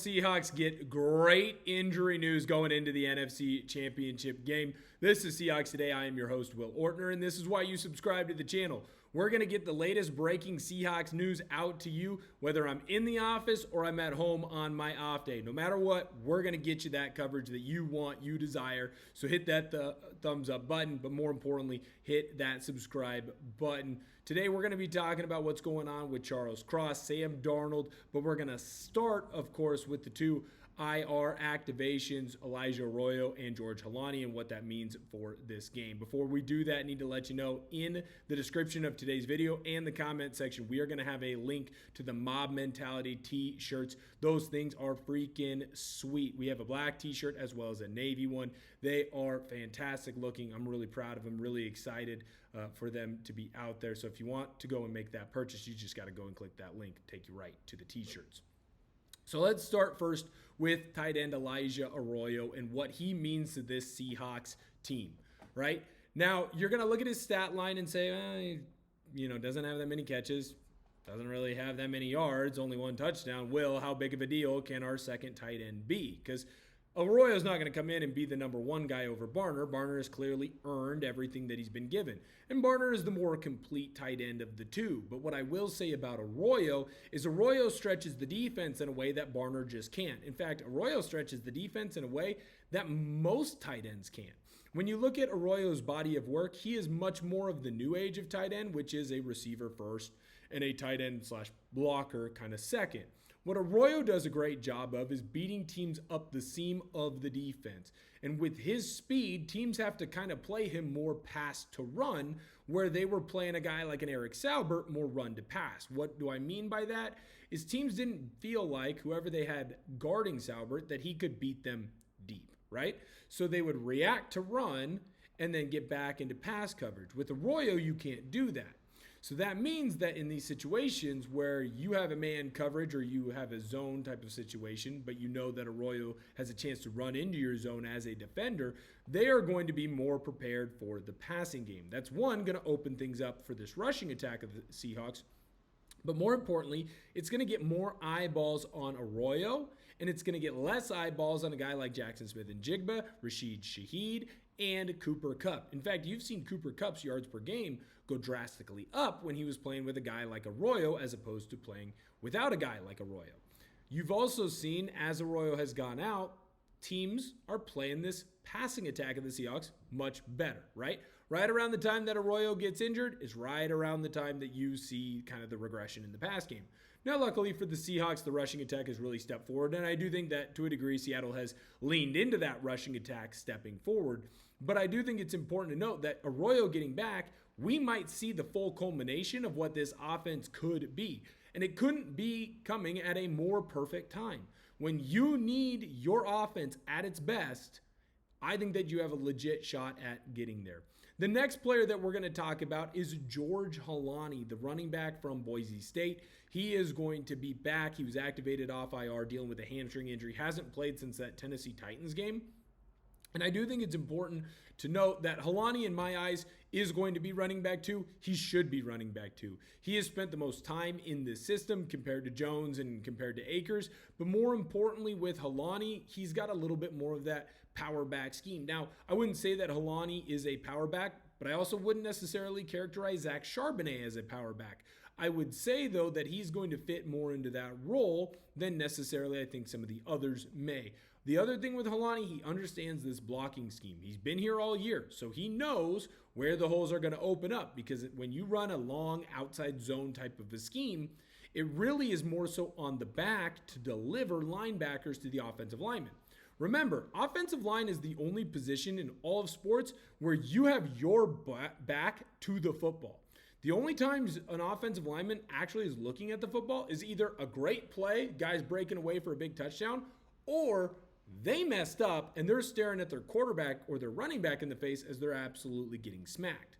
Seahawks get great injury news going into the NFC Championship game. This is Seahawks Today. I am your host, Will Ortner, and this is why you subscribe to the channel. We're going to get the latest breaking Seahawks news out to you, whether I'm in the office or I'm at home on my off day. No matter what, we're going to get you that coverage that you want, you desire. So hit that thumbs up button, but more importantly, hit that subscribe button. Today, we're going to be talking about what's going on with Charles Cross, Sam Darnold, but we're going to start, of course, with the two IR activations, Elijah Arroyo and George Holani, and what that means for this game. Before we do that, I need to let you know in the description of today's video and the comment section, we are going to have a link to the Mob Mentality t-shirts. Those things are freaking sweet. We have a black t-shirt as well as a navy one. They are fantastic looking. I'm really proud of them, really excited for them to be out there. So if you want to go and make that purchase, you just got to go and click that link, take you right to the t-shirts. So let's start first with tight end Elijah Arroyo and what he means to this Seahawks team, right? Now, you're going to look at his stat line and say, doesn't have that many catches, doesn't really have that many yards, only one touchdown. How big of a deal can our second tight end be? Because Arroyo's not going to come in and be the number one guy over Barner. Barner has clearly earned everything that he's been given. And Barner is the more complete tight end of the two. But what I will say about Arroyo is Arroyo stretches the defense in a way that Barner just can't. In fact, Arroyo stretches the defense in a way that most tight ends can't. When you look at Arroyo's body of work, he is much more of the new age of tight end, which is a receiver first and a tight end / blocker kind of second. What Arroyo does a great job of is beating teams up the seam of the defense. And with his speed, teams have to kind of play him more pass to run, where they were playing a guy like an Eric Saubert more run to pass. What do I mean by that? Is teams didn't feel like whoever they had guarding Saubert that he could beat them deep, right? So they would react to run and then get back into pass coverage. With Arroyo, you can't do that. So that means that in these situations where you have a man coverage or you have a zone type of situation, but you know that Arroyo has a chance to run into your zone as a defender, they are going to be more prepared for the passing game. That's one, going to open things up for this rushing attack of the Seahawks. But more importantly, it's going to get more eyeballs on Arroyo, and it's going to get less eyeballs on a guy like Jaxon Smith-Njigba, Rashid Shaheed, and Cooper Kupp. In fact, you've seen Cooper Kupp's yards per game go drastically up when he was playing with a guy like Arroyo as opposed to playing without a guy like Arroyo. You've also seen, as Arroyo has gone out, teams are playing this passing attack of the Seahawks much better, right? Right around the time that Arroyo gets injured is right around the time that you see kind of the regression in the pass game. Now, luckily for the Seahawks, the rushing attack has really stepped forward, and I do think that to a degree Seattle has leaned into that rushing attack stepping forward. But I do think it's important to note that Arroyo getting back, we might see the full culmination of what this offense could be. And it couldn't be coming at a more perfect time. When you need your offense at its best, I think that you have a legit shot at getting there. The next player that we're going to talk about is George Holani, the running back from Boise State. He is going to be back. He was activated off IR dealing with a hamstring injury. Hasn't played since that Tennessee Titans game. And I do think it's important to note that Holani, in my eyes, is going to be running back two. He should be running back two. He has spent the most time in this system compared to Jones and compared to Akers. But more importantly, with Holani, he's got a little bit more of that power back scheme. Now, I wouldn't say that Holani is a power back, but I also wouldn't necessarily characterize Zach Charbonnet as a power back. I would say, though, that he's going to fit more into that role than necessarily I think some of the others may. The other thing with Holani, he understands this blocking scheme. He's been here all year, so he knows where the holes are going to open up, because when you run a long outside zone type of a scheme, it really is more so on the back to deliver linebackers to the offensive linemen. Remember, offensive line is the only position in all of sports where you have your back to the football. The only times an offensive lineman actually is looking at the football is either a great play, guys breaking away for a big touchdown, or they messed up and they're staring at their quarterback or their running back in the face as they're absolutely getting smacked.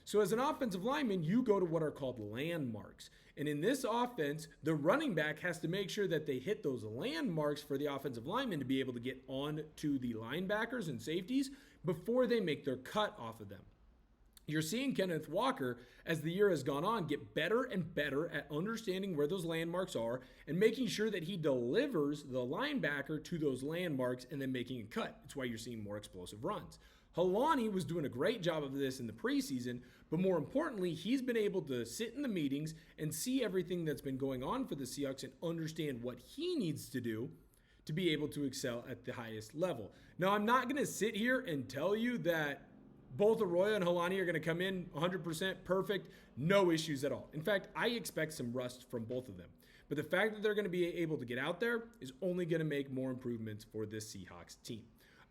So as an offensive lineman, you go to what are called landmarks. And in this offense, the running back has to make sure that they hit those landmarks for the offensive lineman to be able to get on to the linebackers and safeties before they make their cut off of them. You're seeing Kenneth Walker, as the year has gone on, get better and better at understanding where those landmarks are and making sure that he delivers the linebacker to those landmarks and then making a cut. It's why you're seeing more explosive runs. Holani was doing a great job of this in the preseason, but more importantly, he's been able to sit in the meetings and see everything that's been going on for the Seahawks and understand what he needs to do to be able to excel at the highest level. Now, I'm not going to sit here and tell you that both Arroyo and Holani are going to come in 100% perfect, no issues at all. In fact, I expect some rust from both of them. But the fact that they're going to be able to get out there is only going to make more improvements for this Seahawks team.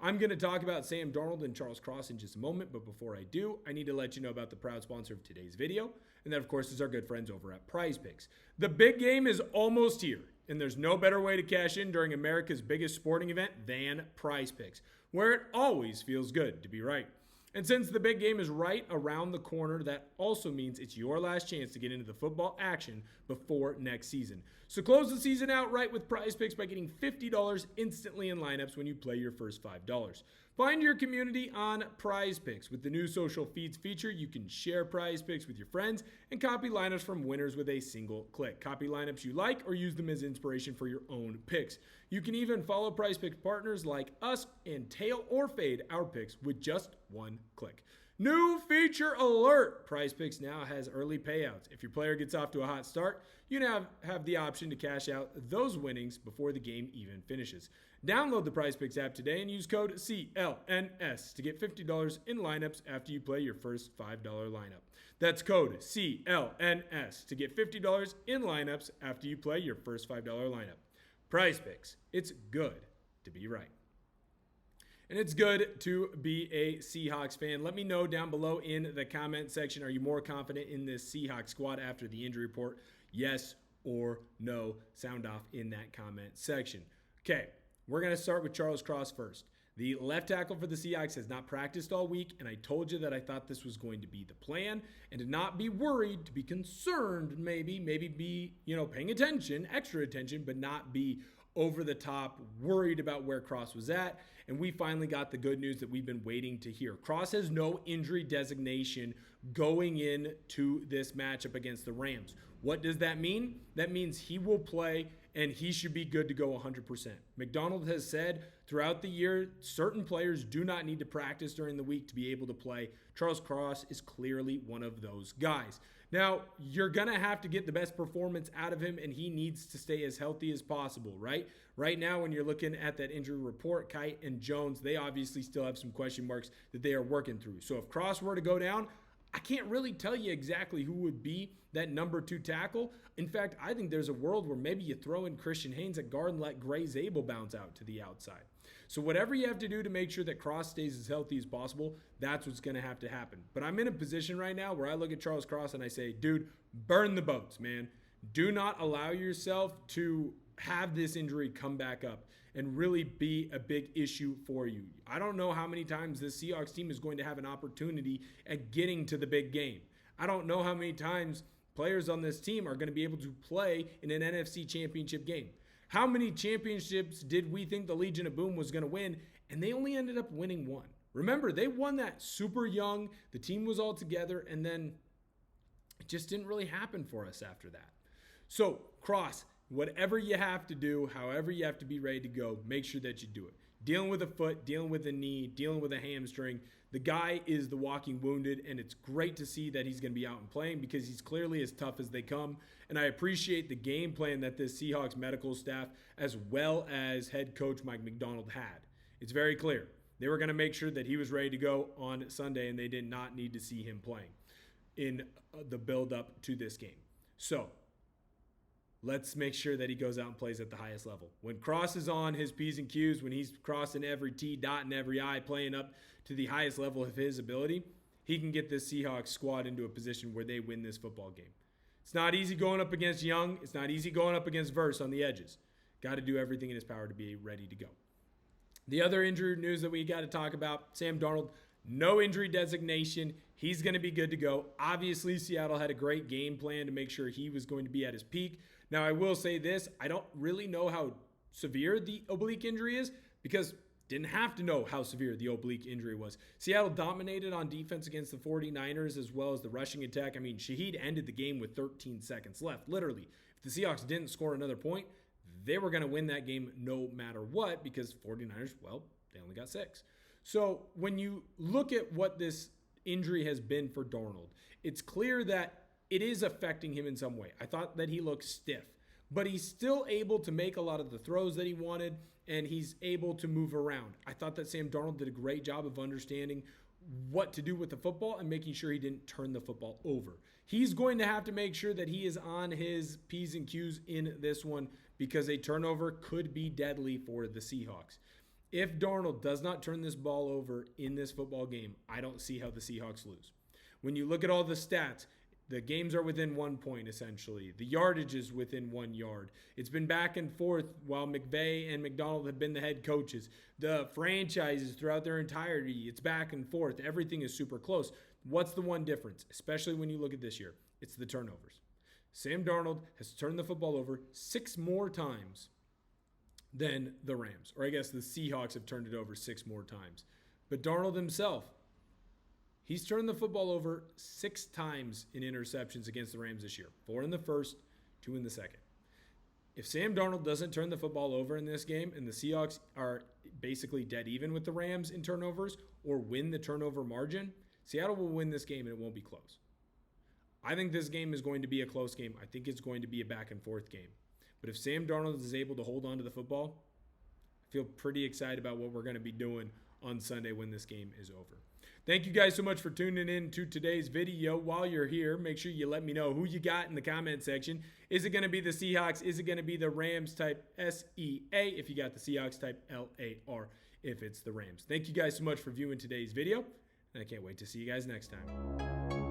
I'm going to talk about Sam Darnold and Charles Cross in just a moment, but before I do, I need to let you know about the proud sponsor of today's video, and that, of course, is our good friends over at Prize Picks. The big game is almost here, and there's no better way to cash in during America's biggest sporting event than Prize Picks, where it always feels good to be right. And since the big game is right around the corner, that also means it's your last chance to get into the football action before next season. So close the season out right with Prize Picks by getting $50 instantly in lineups when you play your first $5. Find your community on Prize Picks. With the new social feeds feature, you can share Prize Picks with your friends and copy lineups from winners with a single click. Copy lineups you like or use them as inspiration for your own picks. You can even follow Prize Picks partners like us and tail or fade our picks with just one click. New feature alert! Prize Picks now has early payouts. If your player gets off to a hot start, you now have the option to cash out those winnings before the game even finishes. Download the Prize Picks app today and use code CLNS to get $50 in lineups after you play your first $5 lineup. That's code CLNS to get $50 in lineups after you play your first $5 lineup. Prize Picks. It's good to be right. And it's good to be a Seahawks fan. Let me know down below in the comment section, are you more confident in this Seahawks squad after the injury report? Yes or no? Sound off in that comment section. Okay, we're going to start with Charles Cross first. The left tackle for the Seahawks has not practiced all week, and I told you that I thought this was going to be the plan, and to not be worried, to be concerned, maybe be, paying attention, extra attention, but not be over the top, worried about where Cross was at. And we finally got the good news that we've been waiting to hear. Cross has no injury designation going into this matchup against the Rams. What does that mean? That means he will play and he should be good to go 100%. McDonald has said throughout the year, certain players do not need to practice during the week to be able to play. Charles Cross is clearly one of those guys. Now, you're going to have to get the best performance out of him, and he needs to stay as healthy as possible, right? Right now, when you're looking at that injury report, Kite and Jones, they obviously still have some question marks that they are working through. So if Cross were to go down, I can't really tell you exactly who would be that number 2 tackle. In fact, I think there's a world where maybe you throw in Christian Haynes at guard and let Gray Zabel bounce out to the outside. So whatever you have to do to make sure that Cross stays as healthy as possible, that's what's going to have to happen. But I'm in a position right now where I look at Charles Cross and I say, dude, burn the boats, man. Do not allow yourself to have this injury come back up and really be a big issue for you. I don't know how many times this Seahawks team is going to have an opportunity at getting to the big game. I don't know how many times players on this team are going to be able to play in an NFC championship game. How many championships did we think the Legion of Boom was going to win? And they only ended up winning one. Remember, they won that super young. The team was all together, and then it just didn't really happen for us after that. So, Cross, whatever you have to do, however you have to be ready to go, make sure that you do it. Dealing with a foot, dealing with a knee, dealing with a hamstring. The guy is the walking wounded, and it's great to see that he's going to be out and playing because he's clearly as tough as they come. And I appreciate the game plan that this Seahawks medical staff, as well as head coach Mike McDonald, had. It's very clear. They were going to make sure that he was ready to go on Sunday, and they did not need to see him playing in the build-up to this game. So, let's make sure that he goes out and plays at the highest level. When Cross is on his P's and Q's, when he's crossing every T, dotting every I, playing up to the highest level of his ability, he can get this Seahawks squad into a position where they win this football game. It's not easy going up against Young. It's not easy going up against Verse on the edges. Got to do everything in his power to be ready to go. The other injury news that we got to talk about, Sam Darnold, no injury designation. He's going to be good to go. Obviously, Seattle had a great game plan to make sure he was going to be at his peak. Now, I will say this. I don't really know how severe the oblique injury is because Didn't have to know how severe the oblique injury was. Seattle dominated on defense against the 49ers as well as the rushing attack. I mean, Shaheed ended the game with 13 seconds left. Literally, if the Seahawks didn't score another point, they were going to win that game no matter what because 49ers, well, they only got 6. So when you look at what this injury has been for Darnold, it's clear that it is affecting him in some way. I thought that he looked stiff, but he's still able to make a lot of the throws that he wanted, and he's able to move around. I thought that Sam Darnold did a great job of understanding what to do with the football and making sure he didn't turn the football over. He's going to have to make sure that he is on his P's and Q's in this one because a turnover could be deadly for the Seahawks. If Darnold does not turn this ball over in this football game, I don't see how the Seahawks lose. When you look at all the stats, the games are within 1 point, essentially. The yardage is within 1 yard. It's been back and forth while McVay and McDonald have been the head coaches. The franchises throughout their entirety, it's back and forth. Everything is super close. What's the one difference, especially when you look at this year? It's the turnovers. Sam Darnold has turned the football over 6 more times than the Rams. Or I guess the Seahawks have turned it over 6 more times. But Darnold himself, he's turned the football over 6 times in interceptions against the Rams this year. 4 in the first, 2 in the second. If Sam Darnold doesn't turn the football over in this game and the Seahawks are basically dead even with the Rams in turnovers or win the turnover margin, Seattle will win this game and it won't be close. I think this game is going to be a close game. I think it's going to be a back and forth game. But if Sam Darnold is able to hold on to the football, I feel pretty excited about what we're going to be doing on Sunday when this game is over. Thank you guys so much for tuning in to today's video. While you're here, make sure you let me know who you got in the comment section. Is it going to be the Seahawks? Is it going to be the Rams? Type SEA if you got the Seahawks. Type LAR if it's the Rams. Thank you guys so much for viewing today's video, and I can't wait to see you guys next time.